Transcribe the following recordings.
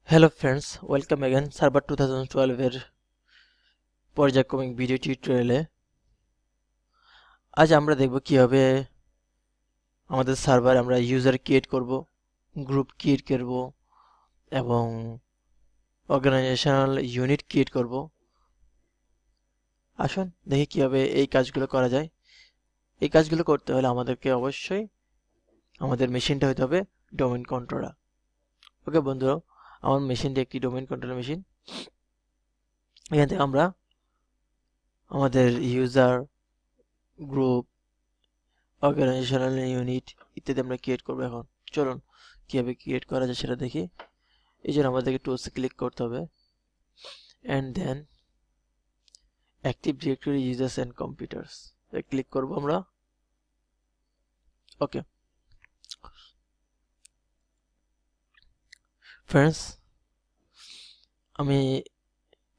Hello friends, welcome again Server 2012 এর পর্যায়ক্রমিক video টিউটোরিয়ালে। আজ আমরা দেখব কিভাবে আমাদের সার্ভারে আমরা ইউজার ক্রিয়েট করব, গ্রুপ ক্রিয়েট করব এবং অর্গানাইজেশনাল ইউনিট ক্রিয়েট করব। আসুন দেখি কিভাবে এই কাজগুলো করা যায়। এই কাজগুলো করতে হলে আমাদেরকে অবশ্যই আমাদের মেশিনটা হতে হবে ডোমেইন কন্ট্রোলার। ওকে বন্ধুরা, আমার মেশিনটি একটি ডোমেইন কন্ট্রোলার মেশিন। এখান থেকে আমরা আমাদের ইউজার, গ্রুপ, অর্গানাইজেশনাল ইউনিট ইত্যাদি আমরা ক্রিয়েট করবো। এখন চলুন কিভাবে ক্রিয়েট করা যায় সেটা দেখি। এই জন্য আমাদেরকে টুলসে ক্লিক করতে হবে and then active directory users and computers click করবো আমরা। ওকে ফ্রেন্ডস, আমি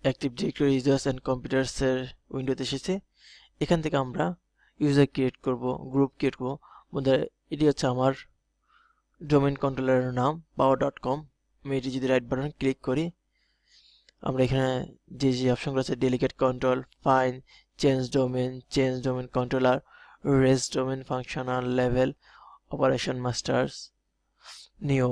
অ্যাক্টিভ ডিরেক্টরি ইউজার্স অ্যান্ড কম্পিউটার্সের উইন্ডোতে এসেছি। এখান থেকে আমরা ইউজার ক্রিয়েট করব, গ্রুপ ক্রিয়েট করবো। বন্ধুরা, এটি হচ্ছে আমার ডোমেইন কন্ট্রোলারের নাম power.com। আমি এটি যদি রাইট বাটন ক্লিক করি, আমরা এখানে যে অপশনগুলো আছে delegate control, find, change domain controller, raise domain functional level, operation masters, new,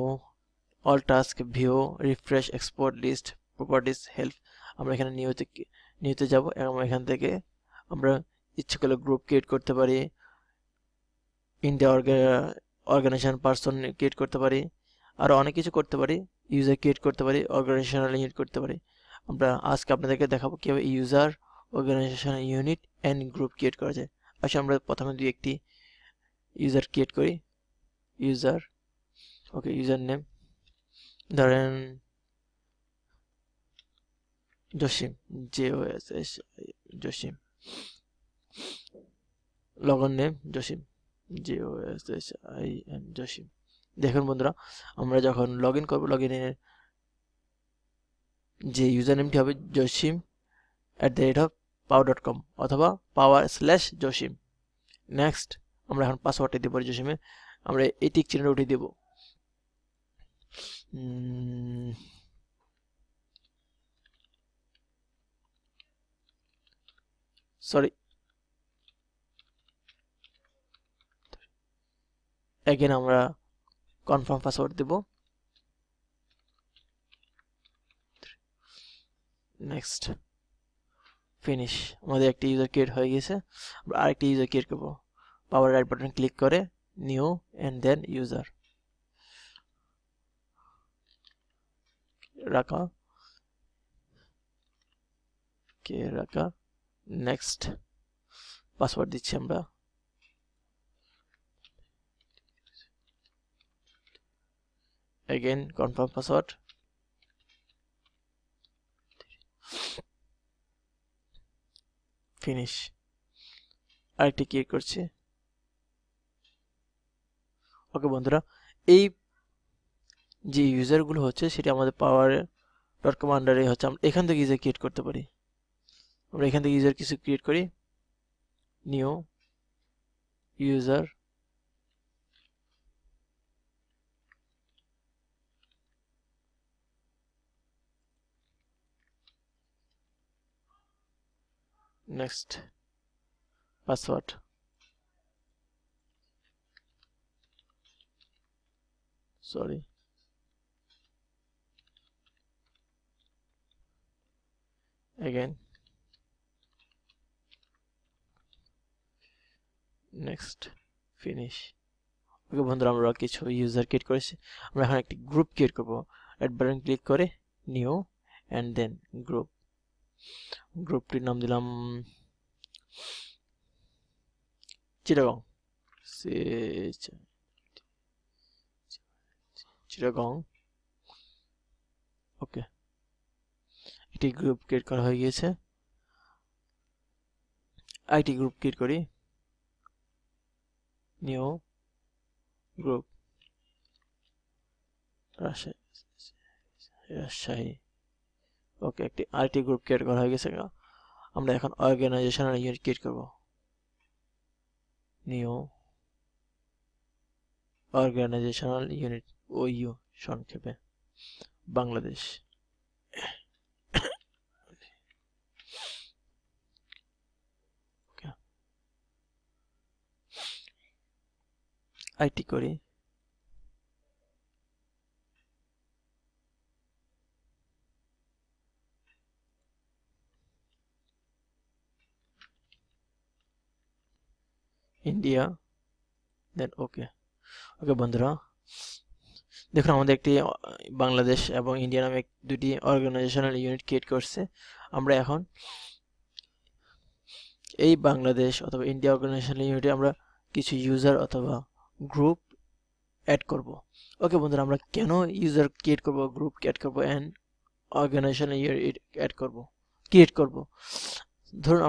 all task, view, refresh, export list, properties, help. আমরা এখানে নিউতে যাব এবং এখান থেকে আমরা ইচ্ছে করলে গ্রুপ ক্রিয়েট করতে পারি, ইন্ডিয়া অর্গানাইজেশন পারসন ক্রিয়েট করতে পারি, আরও অনেক কিছু করতে পারি। ইউজার ক্রিয়েট করতে পারি, অর্গানাইজেশনাল ইউনিট করতে পারি। আমরা আজকে আপনাদেরকে দেখাবো কিভাবে user, organisational unit and group create করা যায়। আসলে আমরা প্রথমে একটি ইউজার ক্রিয়েট করি। ইউজার, ওকে, ইউজার নেম ধরেন Jasim, JOSS Jasim. Login name Jasim, JOSSIN Jasim. দেখুন বন্ধুরা, আমরা যখন লগ ইন করবো, লগ ইনের যে ইউজার নেমটি হবে josim@power.com অথবা power/josim। নেক্সট, আমরা এখন পাসওয়ার্ডটি দেবো জসিমে। আমরা এই টিক চিহ্নটা উঠিয়ে দেব। সরি, এগেন আমরা কনফার্ম পাসওয়ার্ড দেব। Next, finish. আমাদের একটি ইউজার ক্রিয়েট হয়ে গেছে। আমরা আরেকটি ইউজার ক্রিয়েট করব। পাওয়ার রাইট বাটন ক্লিক করে নিউ এন্ড দেন ইউজার রাখা, নেক্সট, পাসওয়ার্ড দিচ্ছি আমরা। Again confirm password. ফিনিশ। আরেকটি ক্রিয়েট করছি। ওকে বন্ধুরা, এই যে ইউজারগুলো হচ্ছে সেটা আমাদের power.com আন্ডারে হচ্ছে। আমরা এখান থেকে ইউজার ক্রিয়েট করতে পারি। আমরা এখান থেকে ইউজার কিছু ক্রিয়েট করি। New user, next, password, sorry, again, next, finish. Okay বন্ধুরা, আমরা কিছু ইউজার ক্রিয়েট করেছি। আমরা এখন একটি গ্রুপ ক্রিয়েট করব। রাইট বাটন ক্লিক করে নিউ এন্ড দেন গ্রুপ। গ্রুপটির নাম দিলাম চিটাগং, চিটাগং। ওকে, একটি গ্রুপ ক্রিয়েট করা হয়ে গিয়েছে। আইটি গ্রুপ ক্রিয়েট করি। New group, Rajshahi. ওকে, একটি আইটি গ্রুপ ক্রিয়েট করা হয়ে গেছে। আমরা এখন অর্গানাইজেশনাল ইউনিট ক্রিয়েট করব। নিউ অর্গানাইজেশনাল ইউনিট, OU সংক্ষেপে। বাংলাদেশ। আইটি করি, ইন্ডিয়া, দেন ওকে। ওকে বন্ধুরা, দেখুন আমাদের একটি বাংলাদেশ এবং ইন্ডিয়া নামে দুটি অর্গানাইজেশনাল ইউনিট ক্রিয়েট করছে। আমরা এখন এই বাংলাদেশ অথবা ইন্ডিয়া অর্গানাইজেশনাল ইউনিটে আমরা কিছু ইউজার অথবা গ্রুপ অ্যাড করব। ওকে বন্ধুরা, আমরা কেন ইউজার ক্রিয়েট করব, গ্রুপ ক্রিয়েট করব এন্ড অর্গানাইজেশনাল ইউনিট ক্রিয়েট করব। ধরুন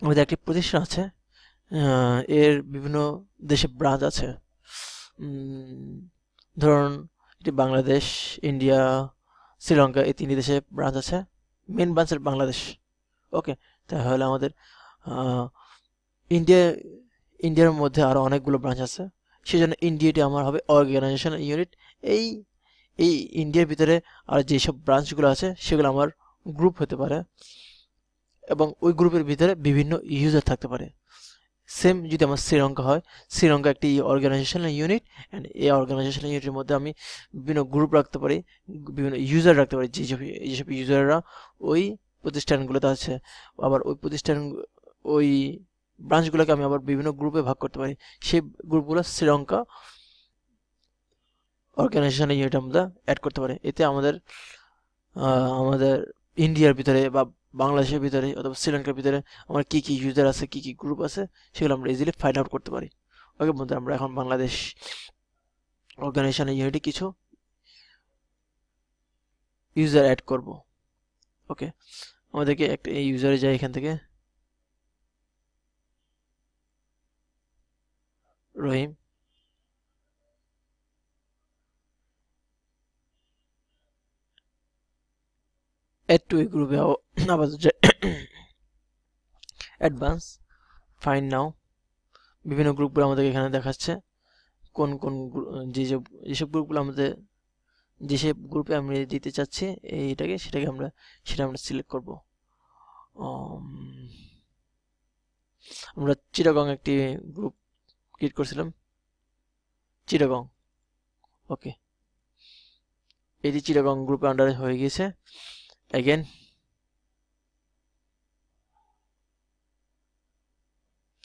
আমাদের একটি প্রতিষ্ঠান আছে, এর বিভিন্ন দেশে ব্রাঞ্চ আছে। ধরুন এটি বাংলাদেশ, ইন্ডিয়া, শ্রীলঙ্কা, এই তিনটি দেশে ব্রাঞ্চ আছে। মেন ব্রাঞ্চের বাংলাদেশ। ওকে, তাহলে আমাদের ইন্ডিয়ার মধ্যে আরও অনেকগুলো ব্রাঞ্চ আছে, সেই জন্য ইন্ডিয়াটি আমার হবে অর্গানাইজেশনাল ইউনিট। এই ইন্ডিয়ার ভিতরে আর যেসব ব্রাঞ্চগুলো আছে সেগুলো আমার গ্রুপ হতে পারে এবং ওই গ্রুপের ভিতরে বিভিন্ন ইউজার থাকতে পারে। সেম যদি আমার শ্রীলঙ্কা হয়, শ্রীলঙ্কা একটি অর্গানাইজেশনাল ইউনিট, অ্যান্ড এই অর্গানাইজেশনাল ইউনিটের মধ্যে আমি বিভিন্ন গ্রুপ রাখতে পারি, বিভিন্ন ইউজার রাখতে পারি, যেসব ইউজাররা ওই প্রতিষ্ঠানগুলোতে আছে। আবার ওই ব্রাঞ্চগুলোকে আমি আবার বিভিন্ন গ্রুপে ভাগ করতে পারি। সেই গ্রুপগুলো শ্রীলঙ্কা অর্গানাইজেশনাল ইউনিটের মধ্যে অ্যাড করতে পারে। এতে আমাদের ইন্ডিয়ার ভিতরে বা বাংলাদেশের ভিতরে অথবা শ্রীলঙ্কার ভিতরে আমার কি কি ইউজার আছে, কি কি গ্রুপ আছে, সেগুলো আমরা ইজিলি ফাইন্ড আউট করতে পারি। ওকে বন্ধুরা, আমরা এখন বাংলাদেশ অর্গানাইজেশনাল ইউনিটে কিছু ইউজার অ্যাড করব। ওকে, আমাদেরকে একটা ইউজারে যাই, এখান থেকে রহিম, অ্যাড টু এই গ্রুপে আবার অ্যাডভান্স, ফাইন্ড নাও। বিভিন্ন গ্রুপগুলো আমাদের এখানে দেখাচ্ছে, কোন কোন যেসব গ্রুপগুলো আমাদের যেসব গ্রুপে আমরা দিতে চাচ্ছি সেটাকে আমরা সিলেক্ট করব। আমরা চিটাগং একটি গ্রুপ ক্রিয়েট করছিলাম, চিটাগং। ওকে, এটি চিটাগং গ্রুপে আন্ডারে হয়ে গেছে। অ্যাগেন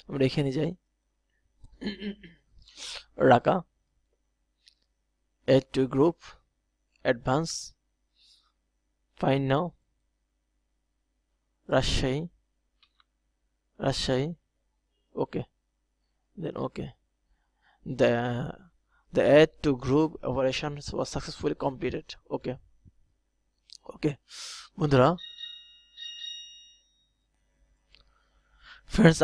আমরা এখানে যাই, রাকা, add to group, advance, find now, Rajshahi, okay, then okay, the add to group operation was successfully completed. Okay, বন্ধুরা, ফ্রেন্ডস,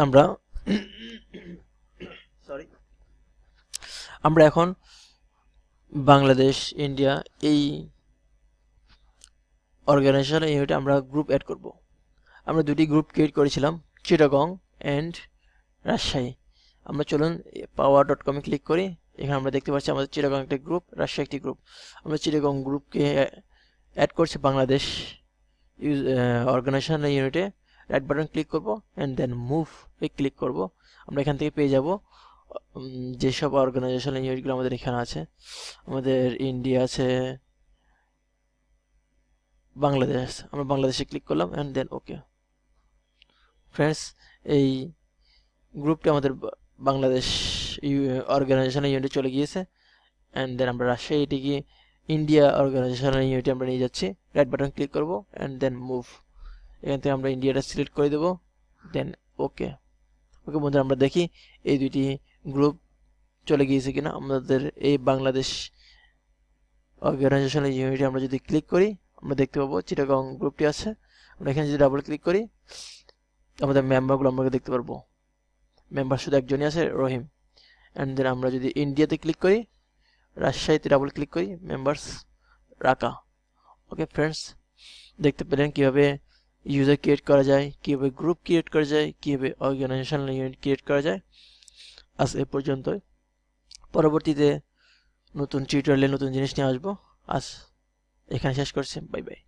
আমরা এখন বাংলাদেশ, ইন্ডিয়া এই অর্গানাইজেশন ইউনিটে আমরা গ্রুপ অ্যাড করব। আমরা দুটি গ্রুপ ক্রিয়েট করেছিলাম, চিটাগং অ্যান্ড রাজশাহী। আমরা চলুন power.com-এ ক্লিক করি। এখানে আমরা দেখতে পাচ্ছি আমাদের চিটাগং একটি গ্রুপ, রাজশাহী একটি গ্রুপ। আমরা চিটাগং গ্রুপকে অ্যাড করছি বাংলাদেশ অর্গানাইজেশন ইউনিটে। রাইট বাটন ক্লিক করব অ্যান্ড দেন মুভ এ ক্লিক করব। আমরা এখান থেকে পেয়ে যাব যেসব অর্গানাইজেশন ইউনিটগুলো আমাদের এখানে আছে। আমাদের ইন্ডিয়া আছে, বাংলাদেশ, আমরা বাংলাদেশে ক্লিক করলাম অ্যান্ড দেন ওকে। ফ্রেন্ডস, এই গ্রুপটি আমাদের বাংলাদেশ অর্গানাইজেশন ইউনিটে চলে গিয়েছে। অ্যান্ড দেন আমরা রাজশাহী এটিকে ইন্ডিয়া অর্গানাইজেশন ইউনিটে আমরা নিয়ে যাচ্ছি। রাইট বাটন ক্লিক করব অ্যান্ড দেন মুভ। এখান থেকে আমরা ইন্ডিয়াটা সিলেক্ট করে দেবো, দেন ওকে। বন্ধুরা, আমরা দেখি এই দুইটি গ্রুপ চলে গিয়েছে কিনা। আমাদের এই বাংলাদেশ অর্গানাইজেশনাল ইউনিটে আমরা যদি ক্লিক করি, আমরা দেখতে পাবো চিটাগং গ্রুপটি আছে। আমরা এখানে যদি ডাবল ক্লিক করি, আমাদের মেম্বারগুলো আমরা দেখতে পারবো। মেম্বার শুধু একজনই আছে, রহিম। অ্যান্ড দেন আমরা যদি ইন্ডিয়াতে ক্লিক করি, রাজশাহীতে ডাবল ক্লিক করি, মেম্বার্স রাকা। ওকে ফ্রেন্ডস, দেখতে পেলেন কীভাবে ইউজার ক্রিয়েট করা যায়, কীভাবে গ্রুপ ক্রিয়েট করা যায়, কীভাবে অর্গানাইজেশনাল ইউনিট ক্রিয়েট করা যায়। আজ এ পর্যন্তই। পরবর্তীতে নতুন টিউটোরিয়ালে নতুন জিনিস নিয়ে আসবো। আজ এখানে শেষ করছি, বাই বাই।